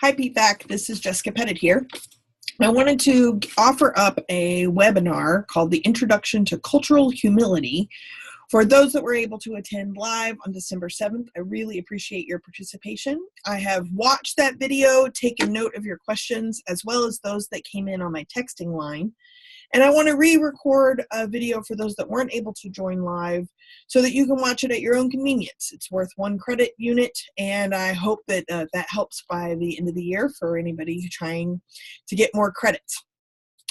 Hi, PFAC. This is Jessica Pettit here. I wanted to offer up a webinar called The Introduction to Cultural Humility for those that were able to attend live on December 7th. I really appreciate your participation. I have watched that video, taken note of your questions, as well as those that came in on my texting line. And I want to re-record a video for those that weren't able to join live so that you can watch it at your own convenience. It's worth 1 credit unit, and I hope that that helps by the end of the year for anybody trying to get more credits.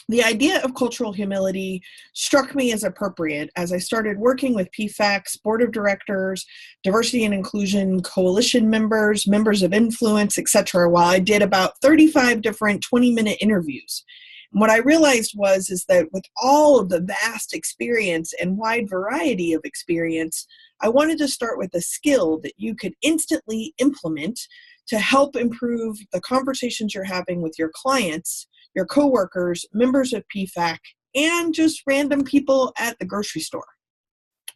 The idea of cultural humility struck me as appropriate as I started working with PFAC's board of directors, diversity and inclusion coalition members, members of influence, etc., while I did about 35 different 20-minute interviews. And what I realized is that with all of the vast experience and wide variety of experience, I wanted to start with a skill that you could instantly implement to help improve the conversations you're having with your clients, your coworkers, members of PFAC, and just random people at the grocery store.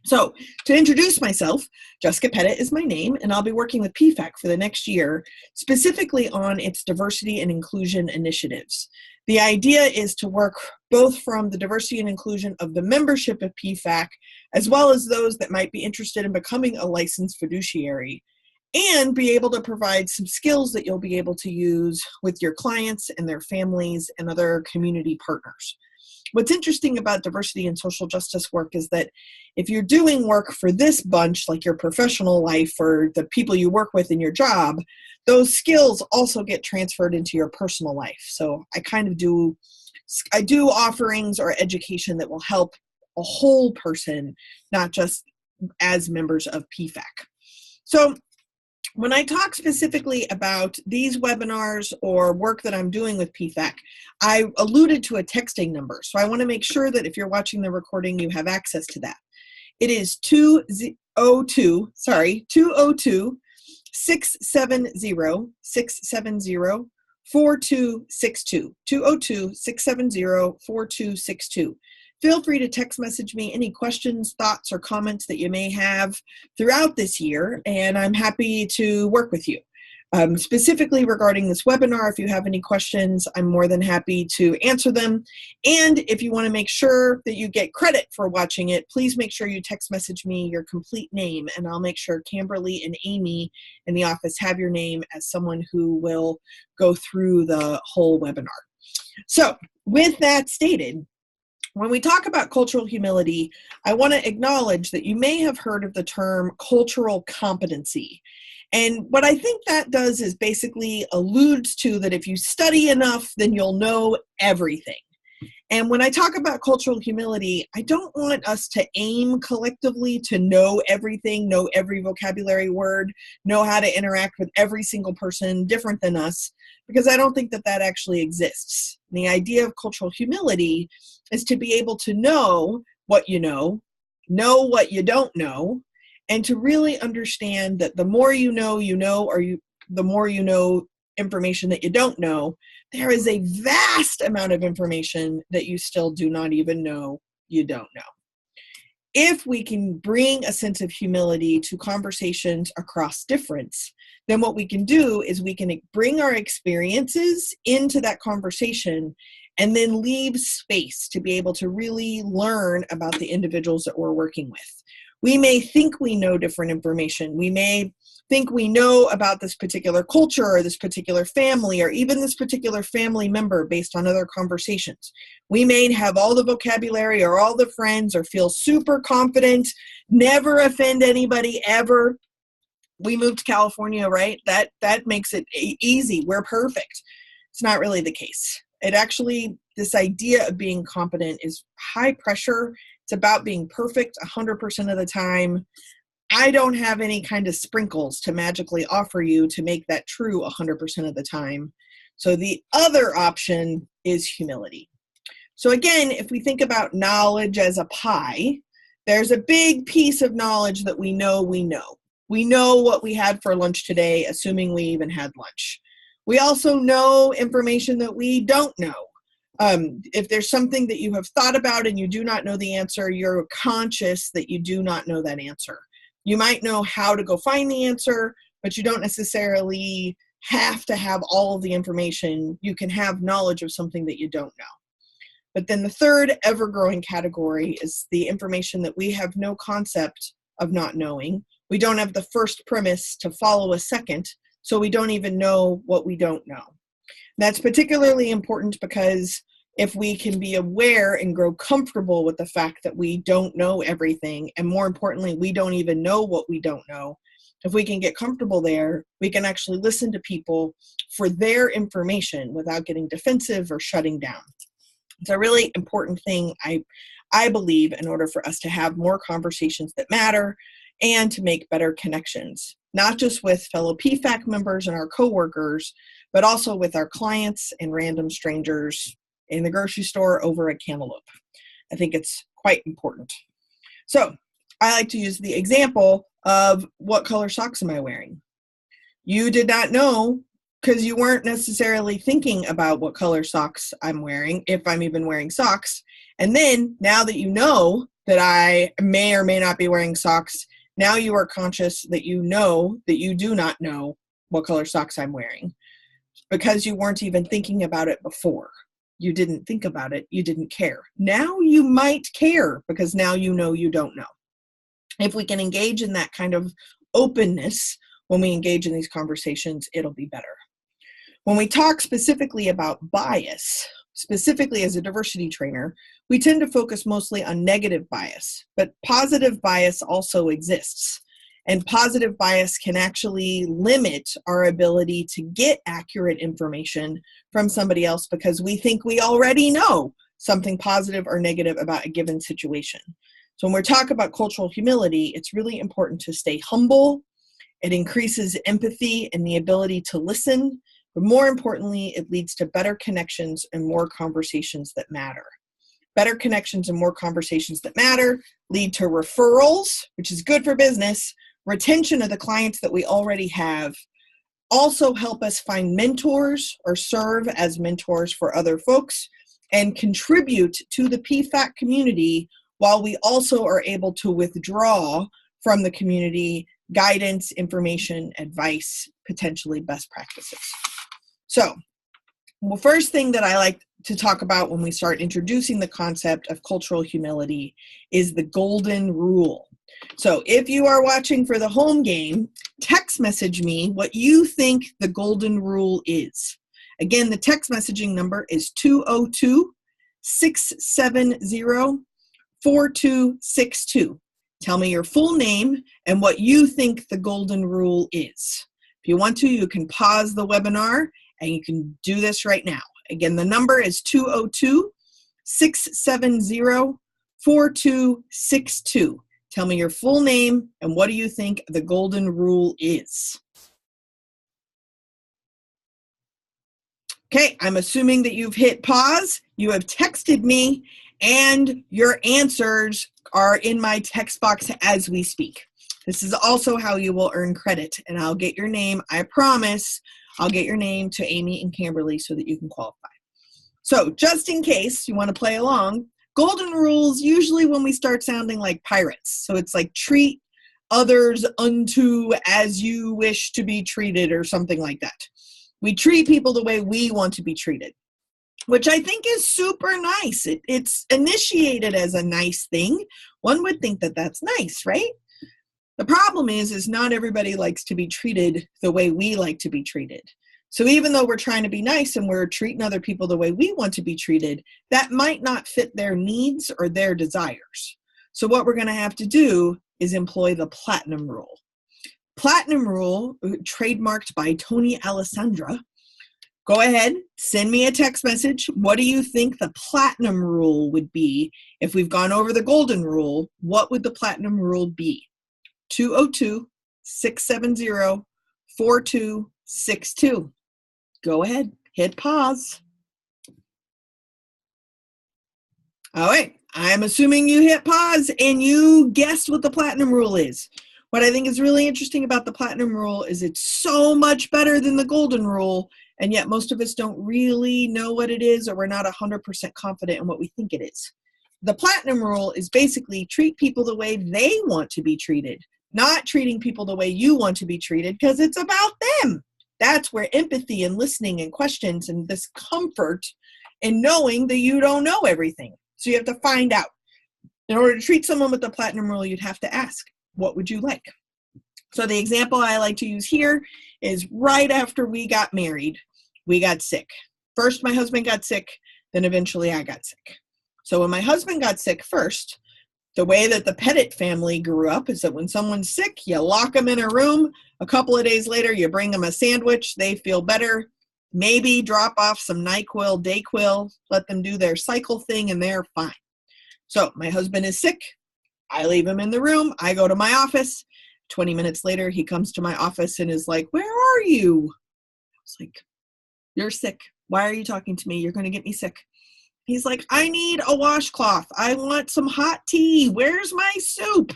So to introduce myself, Jessica Pettit is my name, and I'll be working with PFAC for the next year, specifically on its diversity and inclusion initiatives. The idea is to work both from the diversity and inclusion of the membership of PFAC, as well as those that might be interested in becoming a licensed fiduciary, and be able to provide some skills that you'll be able to use with your clients and their families and other community partners. What's interesting about diversity and social justice work is that if you're doing work for this bunch, like your professional life or the people you work with in your job, those skills also get transferred into your personal life. So I do offerings or education that will help a whole person, not just as members of PFAC. So when I talk specifically about these webinars or work that I'm doing with PFAC, I alluded to a texting number. So I want to make sure that if you're watching the recording, you have access to that. It is 202-670-670-42662. 202-670-4262. Feel free to text message me any questions, thoughts, or comments that you may have throughout this year, and I'm happy to work with you. Specifically regarding this webinar, if you have any questions, I'm more than happy to answer them. And if you want to make sure that you get credit for watching it, please make sure you text message me your complete name, and I'll make sure Camberly and Amy in the office have your name as someone who will go through the whole webinar. So with that stated, when we talk about cultural humility, I want to acknowledge that you may have heard of the term cultural competency. And what I think that does is basically alludes to that if you study enough, then you'll know everything. And when I talk about cultural humility, I don't want us to aim collectively to know everything, know every vocabulary word, know how to interact with every single person different than us, because I don't think that that actually exists. And the idea of cultural humility is to be able to know what you know what you don't know, and to really understand that the more you know, the more you know information that you don't know, there is a vast amount of information that you still do not even know you don't know. If we can bring a sense of humility to conversations across difference, then what we can do is we can bring our experiences into that conversation and then leave space to be able to really learn about the individuals that we're working with. We may think we know different information. We may think we know about this particular culture or this particular family or even this particular family member based on other conversations. We may have all the vocabulary or all the friends or feel super confident, never offend anybody ever. We moved to California, right? That makes it easy. We're perfect. It's not really the case. This idea of being competent is high pressure. It's about being perfect 100% of the time. I don't have any kind of sprinkles to magically offer you to make that true 100% of the time. So the other option is humility. So again, if we think about knowledge as a pie, there's a big piece of knowledge that we know. We know what we had for lunch today, assuming we even had lunch. We also know information that we don't know. If there's something that you have thought about and you do not know the answer, you're conscious that you do not know that answer. You might know how to go find the answer, but you don't necessarily have to have all of the information. You can have knowledge of something that you don't know. But then the third ever-growing category is the information that we have no concept of not knowing. We don't have the first premise to follow a second, so we don't even know what we don't know. That's particularly important because if we can be aware and grow comfortable with the fact that we don't know everything, and more importantly, we don't even know what we don't know, if we can get comfortable there, we can actually listen to people for their information without getting defensive or shutting down. It's a really important thing, I believe, in order for us to have more conversations that matter and to make better connections, not just with fellow PFAC members and our coworkers, but also with our clients and random strangers in the grocery store over a cantaloupe. I think it's quite important. So I like to use the example of what color socks am I wearing? You did not know because you weren't necessarily thinking about what color socks I'm wearing, if I'm even wearing socks. And then now that you know that I may or may not be wearing socks, now you are conscious that you know that you do not know what color socks I'm wearing because you weren't even thinking about it before. You didn't think about it. You didn't care. Now you might care because now you know you don't know. If we can engage in that kind of openness when we engage in these conversations, it'll be better. When we talk specifically about bias, specifically as a diversity trainer, we tend to focus mostly on negative bias, but positive bias also exists. And positive bias can actually limit our ability to get accurate information from somebody else because we think we already know something positive or negative about a given situation. So when we're talking about cultural humility, it's really important to stay humble. It increases empathy and the ability to listen. But more importantly, it leads to better connections and more conversations that matter. Better connections and more conversations that matter lead to referrals, which is good for business, retention of the clients that we already have, also help us find mentors or serve as mentors for other folks, and contribute to the PFAC community while we also are able to withdraw from the community guidance, information, advice, potentially best practices. So, the first thing that I like to talk about when we start introducing the concept of cultural humility is the golden rule. So if you are watching for the home game, text message me what you think the golden rule is. Again, the text messaging number is 202-670-4262. Tell me your full name and what you think the golden rule is. If you want to, you can pause the webinar and you can do this right now. Again, the number is 202-670-4262. Tell me your full name and what do you think the golden rule is. Okay, I'm assuming that you've hit pause, you have texted me, and your answers are in my text box as we speak. This is also how you will earn credit, and I'll get your name, I promise, I'll get your name to Amy and Kimberly so that you can qualify. So just in case you want to play along, golden rules usually when we start sounding like pirates. So it's like treat others unto as you wish to be treated or something like that. We treat people the way we want to be treated, which I think is super nice. It's initiated as a nice thing. One would think that that's nice, right? The problem is not everybody likes to be treated the way we like to be treated. So even though we're trying to be nice and we're treating other people the way we want to be treated, that might not fit their needs or their desires. So what we're going to have to do is employ the platinum rule. Platinum rule, trademarked by Tony Alessandra. Go ahead, send me a text message. What do you think the platinum rule would be? If we've gone over the golden rule, what would the platinum rule be? 202-670-4262. Go ahead, hit pause. All right, I'm assuming you hit pause and you guessed what the platinum rule is. What I think is really interesting about the platinum rule is it's so much better than the golden rule, and yet most of us don't really know what it is, or we're not 100% confident in what we think it is. The platinum rule is basically treat people the way they want to be treated, not treating people the way you want to be treated because it's about them. That's where empathy and listening and questions and this comfort in knowing that you don't know everything. So you have to find out. In order to treat someone with the platinum rule, you'd have to ask, what would you like? So the example I like to use here is right after we got married, we got sick. First, my husband got sick, then eventually I got sick. So when my husband got sick first, the way that the Pettit family grew up is that when someone's sick, you lock them in a room. A couple of days later, you bring them a sandwich. They feel better. Maybe drop off some NyQuil, Dayquil, let them do their cycle thing, and they're fine. So my husband is sick. I leave him in the room. I go to my office. 20 minutes later, he comes to my office and is like, where are you? I was like, you're sick. Why are you talking to me? You're going to get me sick. He's like, I need a washcloth. I want some hot tea. Where's my soup?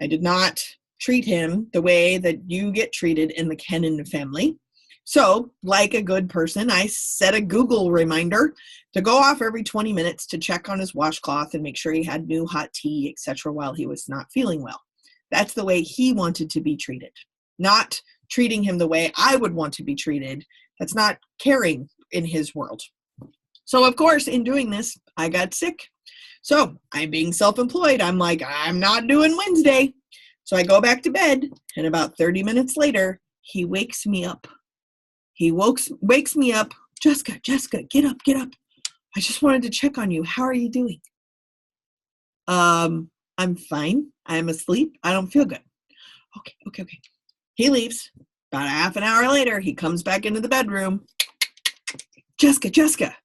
I did not treat him the way that you get treated in the Kennan family. So, like a good person, I set a Google reminder to go off every 20 minutes to check on his washcloth and make sure he had new hot tea, etc., while he was not feeling well. That's the way he wanted to be treated, not treating him the way I would want to be treated. That's not caring in his world. So, of course, in doing this, I got sick. So, I'm being self-employed. I'm like, I'm not doing Wednesday. So I go back to bed, and about 30 minutes later, he wakes me up. He wakes me up. Jessica, get up. I just wanted to check on you. How are you doing? I'm fine. I'm asleep. I don't feel good. Okay. He leaves. About a half an hour later, he comes back into the bedroom. Jessica.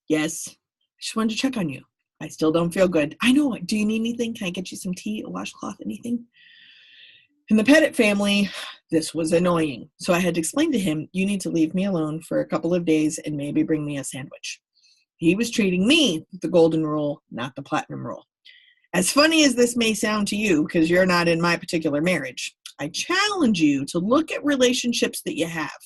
Yes. I just wanted to check on you. I still don't feel good. I know. Do you need anything? Can I get you some tea, a washcloth, anything? In the Pettit family, this was annoying. So I had to explain to him, you need to leave me alone for a couple of days and maybe bring me a sandwich. He was treating me with the golden rule, not the platinum rule. As funny as this may sound to you, because you're not in my particular marriage, I challenge you to look at relationships that you have,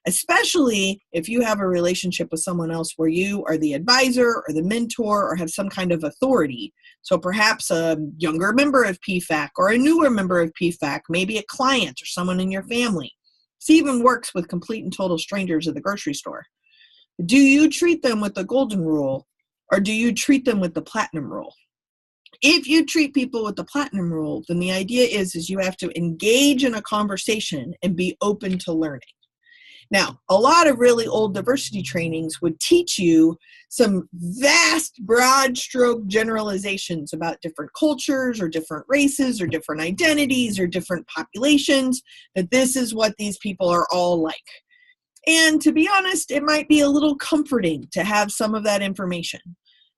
especially if you have a relationship with someone else where you are the advisor or the mentor or have some kind of authority. So perhaps a younger member of PFAC or a newer member of PFAC, maybe a client or someone in your family. This even works with complete and total strangers at the grocery store. Do you treat them with the golden rule, or do you treat them with the platinum rule? If you treat people with the platinum rule, then the idea is you have to engage in a conversation and be open to learning. Now, a lot of really old diversity trainings would teach you some vast, broad stroke generalizations about different cultures or different races or different identities or different populations, that this is what these people are all like. And to be honest, it might be a little comforting to have some of that information.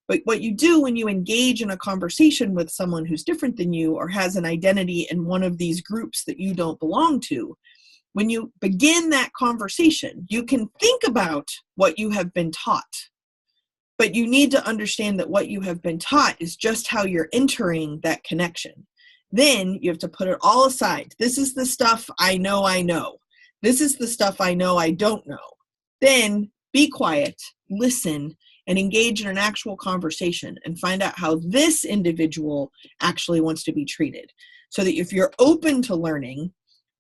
But what you do when you engage in a conversation with someone who's different than you or has an identity in one of these groups that you don't belong to, when you begin that conversation, you can think about what you have been taught. But you need to understand that what you have been taught is just how you're entering that connection. Then you have to put it all aside. This is the stuff I know. This is the stuff I know I don't know. Then be quiet, listen, and engage in an actual conversation and find out how this individual actually wants to be treated. So that if you're open to learning,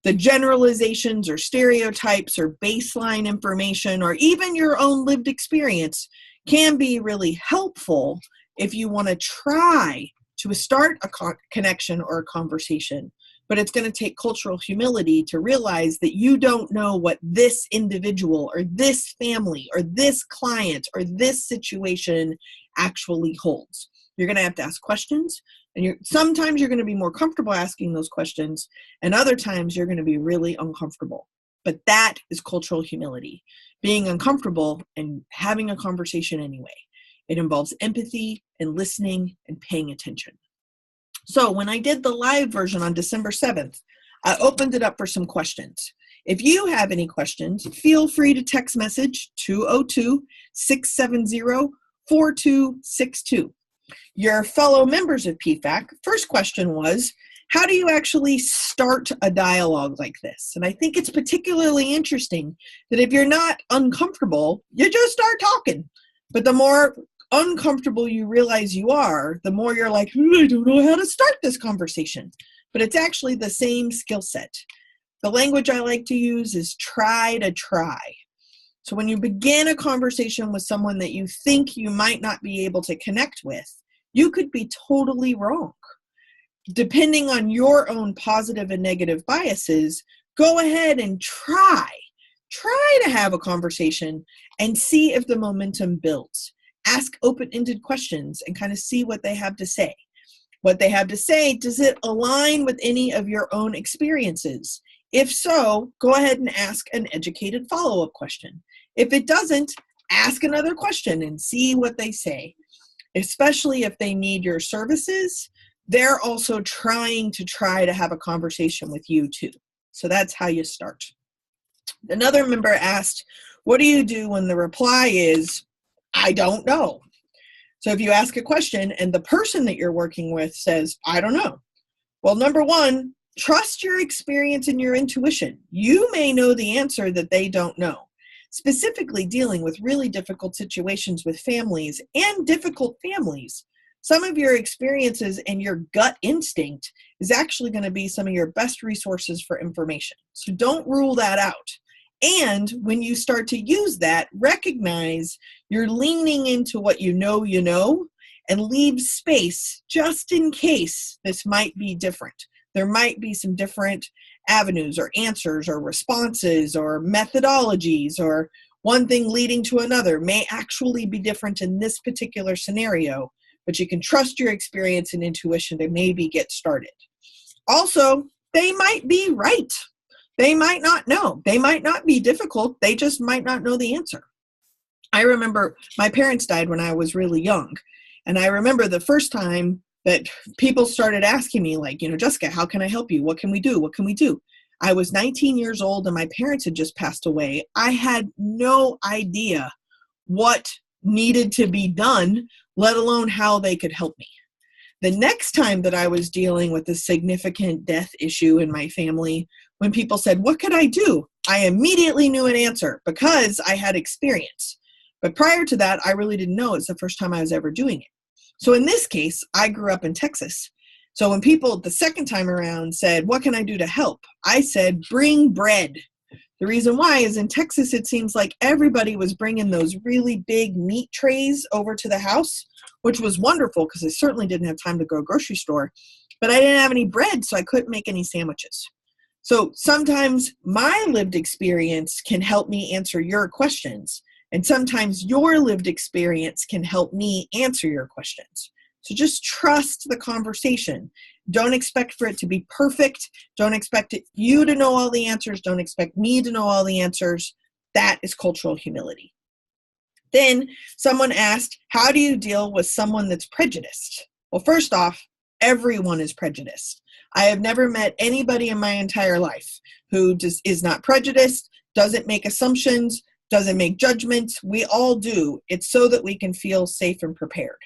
the generalizations or stereotypes or baseline information or even your own lived experience can be really helpful if you want to try to start a connection or a conversation. But it's going to take cultural humility to realize that you don't know what this individual or this family or this client or this situation actually holds. You're going to have to ask questions, and sometimes you're going to be more comfortable asking those questions, and other times you're going to be really uncomfortable. But that is cultural humility, being uncomfortable and having a conversation anyway. It involves empathy and listening and paying attention. So when I did the live version on December 7th, I opened it up for some questions. If you have any questions, feel free to text message 202-670-4262. Your fellow members of PFAC, first question was, how do you actually start a dialogue like this? And I think it's particularly interesting that if you're not uncomfortable, you just start talking. But the more uncomfortable you realize you are, the more you're like, I don't know how to start this conversation. But it's actually the same skill set. The language I like to use is try to try. So when you begin a conversation with someone that you think you might not be able to connect with, you could be totally wrong. Depending on your own positive and negative biases, go ahead and try to have a conversation and see if the momentum builds. Ask open-ended questions and kind of see what they have to say. What they have to say, does it align with any of your own experiences? If so, go ahead and ask an educated follow-up question. If it doesn't, ask another question and see what they say. Especially if they need your services, they're also trying to have a conversation with you too. So that's how you start. Another member asked, what do you do when the reply is, I don't know? So if you ask a question and the person that you're working with says, I don't know. Well, number one, trust your experience and your intuition. You may know the answer that they don't know. Specifically dealing with really difficult situations with families and difficult families, some of your experiences and your gut instinct is actually going to be some of your best resources for information. So don't rule that out. And when you start to use that, recognize you're leaning into what you know, and leave space just in case this might be different. There might be some different avenues or answers or responses or methodologies, or one thing leading to another may actually be different in this particular scenario, but you can trust your experience and intuition to maybe get started. Also, they might be right. They might not know. They might not be difficult. They just might not know the answer. I remember my parents died when I was really young. And I remember the first time that people started asking me, like, Jessica, how can I help you? What can we do? What can we do? I was 19 years old and my parents had just passed away. I had no idea what needed to be done, let alone how they could help me. The next time that I was dealing with a significant death issue in my family, when people said, what could I do? I immediately knew an answer because I had experience. But prior to that, I really didn't know. It's the first time I was ever doing it. So in this case, I grew up in Texas. So when people the second time around said, what can I do to help? I said, bring bread. The reason why is in Texas, it seems like everybody was bringing those really big meat trays over to the house, which was wonderful because I certainly didn't have time to go grocery store, but I didn't have any bread, so I couldn't make any sandwiches. So sometimes my lived experience can help me answer your questions, and sometimes your lived experience can help me answer your questions. So just trust the conversation. Don't expect for it to be perfect. Don't expect you to know all the answers. Don't expect me to know all the answers. That is cultural humility. Then someone asked, how do you deal with someone that's prejudiced? Well, first off, everyone is prejudiced. I have never met anybody in my entire life who is not prejudiced, doesn't make assumptions, doesn't make judgments. We all do. It's so that we can feel safe and prepared.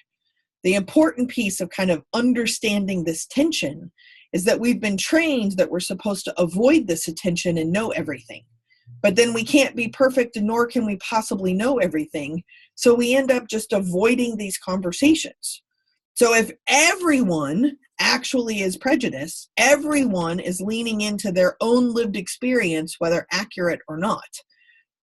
The important piece of kind of understanding this tension is that we've been trained that we're supposed to avoid this attention and know everything. But then we can't be perfect, and nor can we possibly know everything. So we end up just avoiding these conversations. So if everyone actually is prejudiced, everyone is leaning into their own lived experience, whether accurate or not,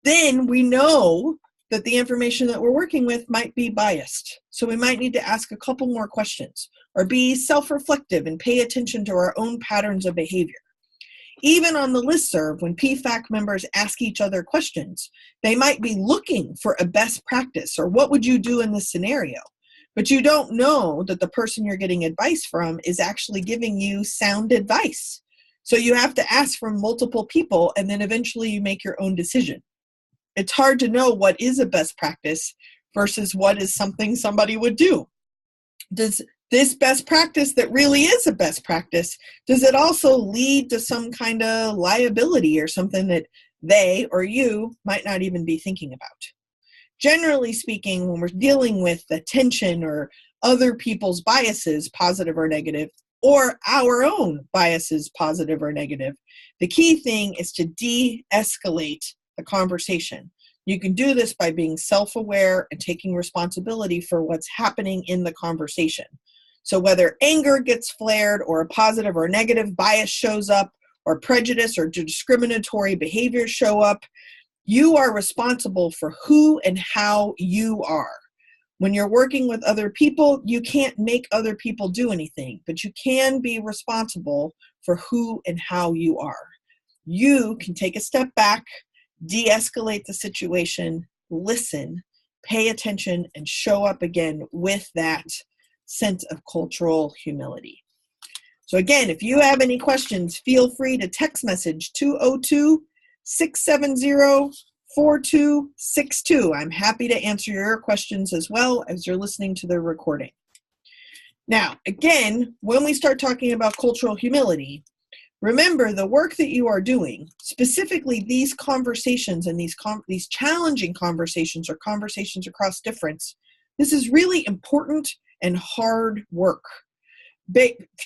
then we know that the information that we're working with might be biased. So we might need to ask a couple more questions or be self-reflective and pay attention to our own patterns of behavior. Even on the listserv, when PFAC members ask each other questions, they might be looking for a best practice or what would you do in this scenario? But you don't know that the person you're getting advice from is actually giving you sound advice. So you have to ask from multiple people, and then eventually you make your own decision. It's hard to know what is a best practice versus what is something somebody would do. Does this best practice that really is a best practice, does it also lead to some kind of liability or something that they or you might not even be thinking about? Generally speaking, when we're dealing with the tension or other people's biases, positive or negative, or our own biases, positive or negative, the key thing is to de-escalate the conversation. You can do this by being self-aware and taking responsibility for what's happening in the conversation. So whether anger gets flared or a positive or negative bias shows up, or prejudice or discriminatory behaviors show up, you are responsible for who and how you are. When you're working with other people, you can't make other people do anything, but you can be responsible for who and how you are. You can take a step back, de-escalate the situation, listen, pay attention, and show up again with that sense of cultural humility. So again, if you have any questions, feel free to text message 202-670-4262. I'm happy to answer your questions as well as you're listening to the recording. Now, again, when we start talking about cultural humility, remember the work that you are doing, specifically these conversations and these challenging conversations or conversations across difference. This is really important and hard work.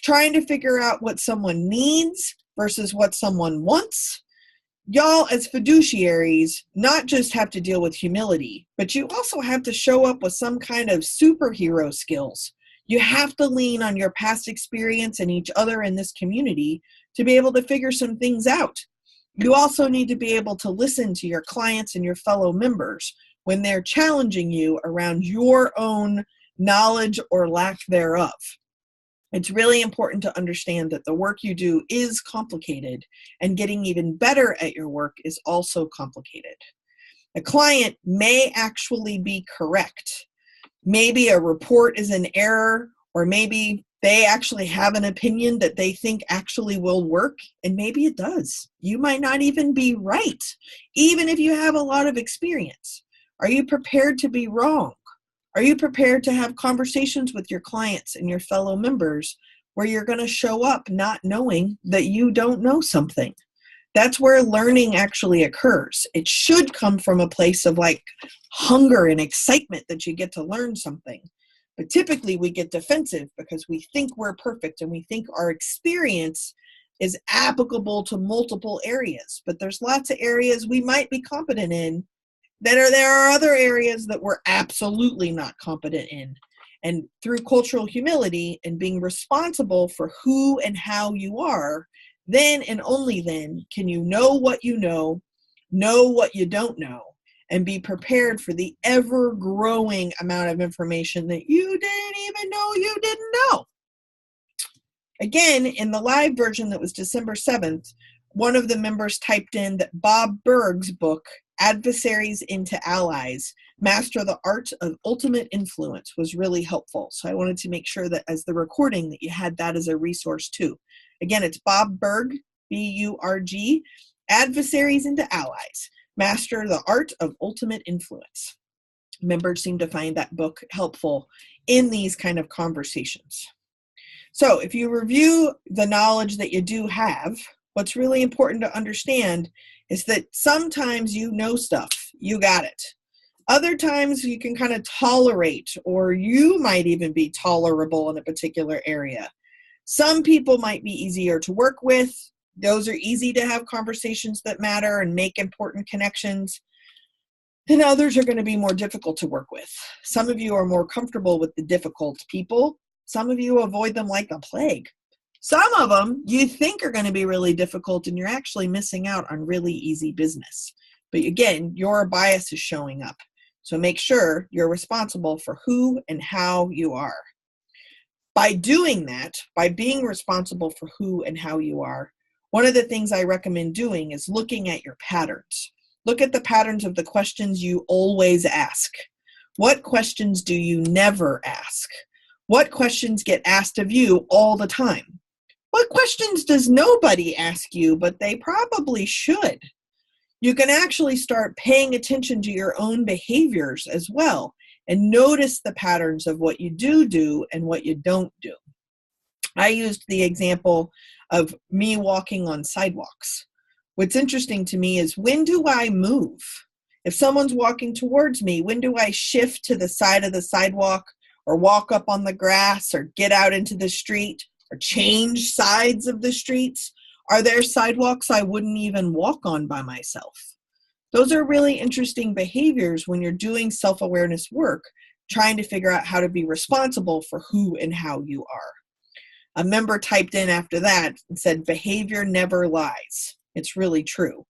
Trying to figure out what someone needs versus what someone wants. Y'all, as fiduciaries, not just have to deal with humility, but you also have to show up with some kind of superhero skills. You have to lean on your past experience and each other in this community to be able to figure some things out. You also need to be able to listen to your clients and your fellow members when they're challenging you around your own knowledge or lack thereof. It's really important to understand that the work you do is complicated, and getting even better at your work is also complicated. A client may actually be correct. Maybe a report is an error, or maybe they actually have an opinion that they think actually will work, and maybe it does. You might not even be right, even if you have a lot of experience. Are you prepared to be wrong? Are you prepared to have conversations with your clients and your fellow members where you're going to show up not knowing that you don't know something? That's where learning actually occurs. It should come from a place of like hunger and excitement that you get to learn something. But typically we get defensive because we think we're perfect and we think our experience is applicable to multiple areas. But there's lots of areas we might be competent in there are other areas that we're absolutely not competent in. And through cultural humility and being responsible for who and how you are, then and only then can you know what you know what you don't know, and be prepared for the ever-growing amount of information that you didn't even know you didn't know. Again, in the live version that was December 7th, one of the members typed in that Bob Berg's book, Adversaries into Allies, Master the Art of Ultimate Influence, was really helpful. So I wanted to make sure that as the recording that you had that as a resource too. Again, it's Bob Berg, B-U-R-G, Adversaries into Allies, Master the Art of Ultimate Influence. Members seem to find that book helpful in these kind of conversations. So if you review the knowledge that you do have, what's really important to understand is that sometimes you know stuff, you got it. Other times you can kind of tolerate, or you might even be tolerable in a particular area. Some people might be easier to work with. Those are easy to have conversations that matter and make important connections. And others are going to be more difficult to work with. Some of you are more comfortable with the difficult people. Some of you avoid them like the plague. Some of them you think are going to be really difficult, and you're actually missing out on really easy business. But again, your bias is showing up. So make sure you're responsible for who and how you are. By doing that, by being responsible for who and how you are, one of the things I recommend doing is looking at your patterns. Look at the patterns of the questions you always ask. What questions do you never ask? What questions get asked of you all the time? What questions does nobody ask you, but they probably should? You can actually start paying attention to your own behaviors as well and notice the patterns of what you do and what you don't do. I used the example of me walking on sidewalks. What's interesting to me is, when do I move? If someone's walking towards me, when do I shift to the side of the sidewalk, or walk up on the grass, or get out into the street, or change sides of the streets? Are there sidewalks I wouldn't even walk on by myself? Those are really interesting behaviors when you're doing self-awareness work, trying to figure out how to be responsible for who and how you are. A member typed in after that and said, behavior never lies. It's really true.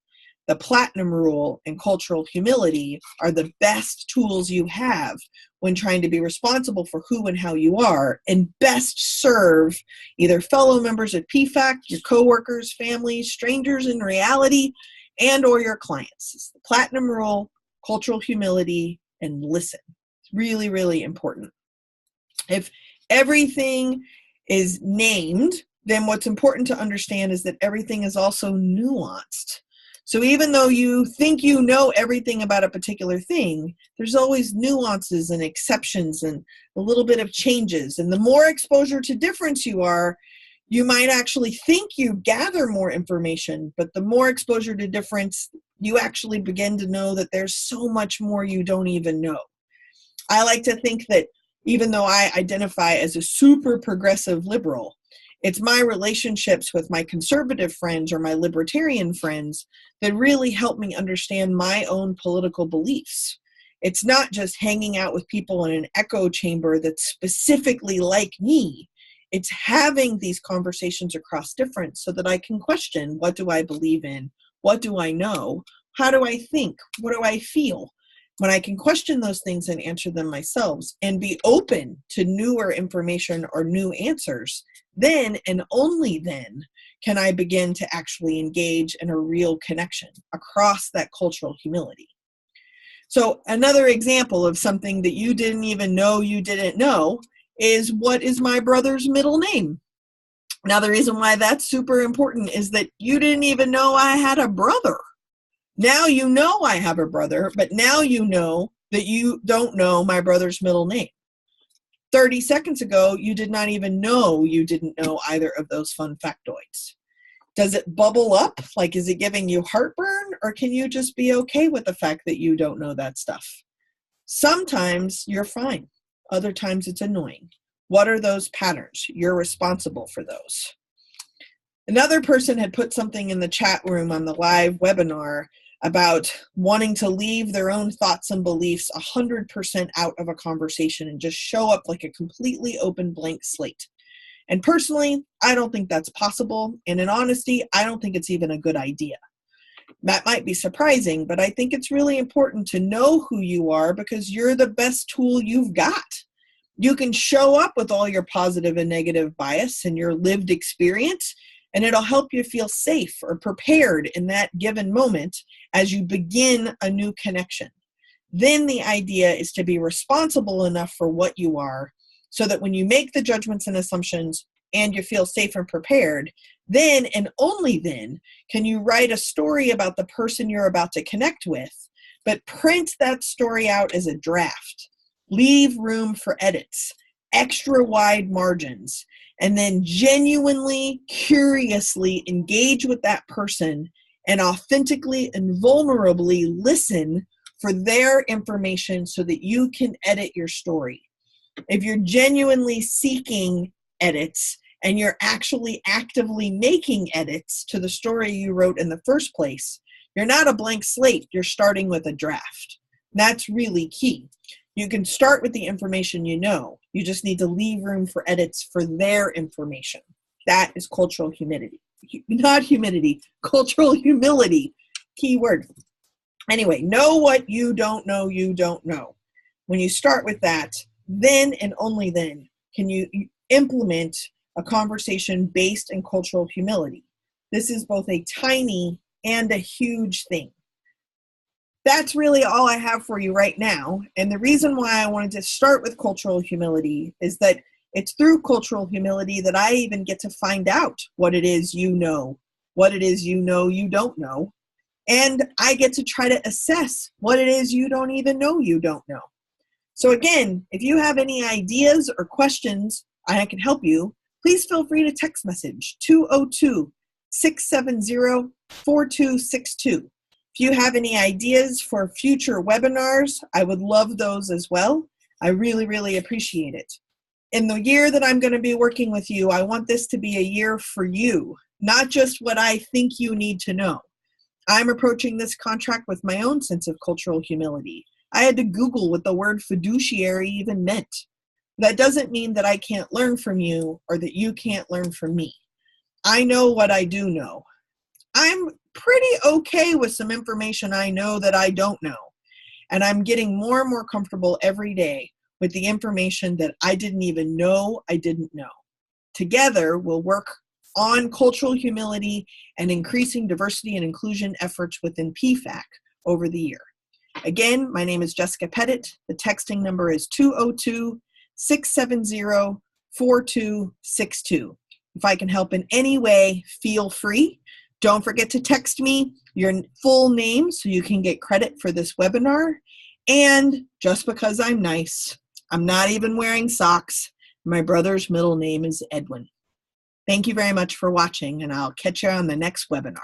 The platinum rule and cultural humility are the best tools you have when trying to be responsible for who and how you are and best serve either fellow members at PFAC, your coworkers, families, strangers in reality, and or your clients. It's the platinum rule, cultural humility, and listen. It's really, really important. If everything is named, then what's important to understand is that everything is also nuanced. So even though you think you know everything about a particular thing, there's always nuances and exceptions and a little bit of changes. And the more exposure to difference you are, you might actually think you gather more information, but the more exposure to difference, you actually begin to know that there's so much more you don't even know. I like to think that even though I identify as a super progressive liberal, it's my relationships with my conservative friends or my libertarian friends that really help me understand my own political beliefs. It's not just hanging out with people in an echo chamber that's specifically like me. It's having these conversations across difference so that I can question, what do I believe in? What do I know? How do I think? What do I feel? When I can question those things and answer them myself and be open to newer information or new answers, then and only then can I begin to actually engage in a real connection across that cultural humility. So another example of something that you didn't even know you didn't know is, what is my brother's middle name? Now, the reason why that's super important is that you didn't even know I had a brother. Now you know I have a brother, but now you know that you don't know my brother's middle name. 30 seconds ago, you did not even know you didn't know either of those fun factoids. Does it bubble up? Like, is it giving you heartburn? Or can you just be okay with the fact that you don't know that stuff? Sometimes you're fine. Other times it's annoying. What are those patterns? You're responsible for those. Another person had put something in the chat room on the live webinar about wanting to leave their own thoughts and beliefs 100% out of a conversation and just show up like a completely open blank slate. And personally, I don't think that's possible. And in honesty, I don't think it's even a good idea. That might be surprising, but I think it's really important to know who you are because you're the best tool you've got. You can show up with all your positive and negative bias and your lived experience, and it'll help you feel safe or prepared in that given moment as you begin a new connection. Then the idea is to be responsible enough for what you are so that when you make the judgments and assumptions and you feel safe and prepared, then and only then can you write a story about the person you're about to connect with, but print that story out as a draft. Leave room for edits, extra wide margins, and then genuinely, curiously engage with that person and authentically and vulnerably listen for their information so that you can edit your story. If you're genuinely seeking edits and you're actually actively making edits to the story you wrote in the first place, you're not a blank slate, you're starting with a draft. That's really key. You can start with the information you know. You just need to leave room for edits for their information. That is cultural humility. Not humidity, cultural humility. Key word. Anyway, know what you don't know you don't know. When you start with that, then and only then can you implement a conversation based in cultural humility. This is both a tiny and a huge thing. That's really all I have for you right now. And the reason why I wanted to start with cultural humility is that it's through cultural humility that I even get to find out what it is you know, what it is you know you don't know. And I get to try to assess what it is you don't even know you don't know. So again, if you have any ideas or questions I can help you, please feel free to text message 202-670-4262. If you have any ideas for future webinars, I would love those as well. I really, really appreciate it. In the year that I'm going to be working with you, I want this to be a year for you, not just what I think you need to know. I'm approaching this contract with my own sense of cultural humility. I had to Google what the word fiduciary even meant. That doesn't mean that I can't learn from you or that you can't learn from me. I know what I do know. I'm pretty okay with some information I know that I don't know. And I'm getting more and more comfortable every day with the information that I didn't even know I didn't know. Together, we'll work on cultural humility and increasing diversity and inclusion efforts within PFAC over the year. Again, my name is Jessica Pettit. The texting number is 202-670-4262. If I can help in any way, feel free. Don't forget to text me your full name so you can get credit for this webinar. And just because I'm nice, I'm not even wearing socks. My brother's middle name is Edwin. Thank you very much for watching, and I'll catch you on the next webinar.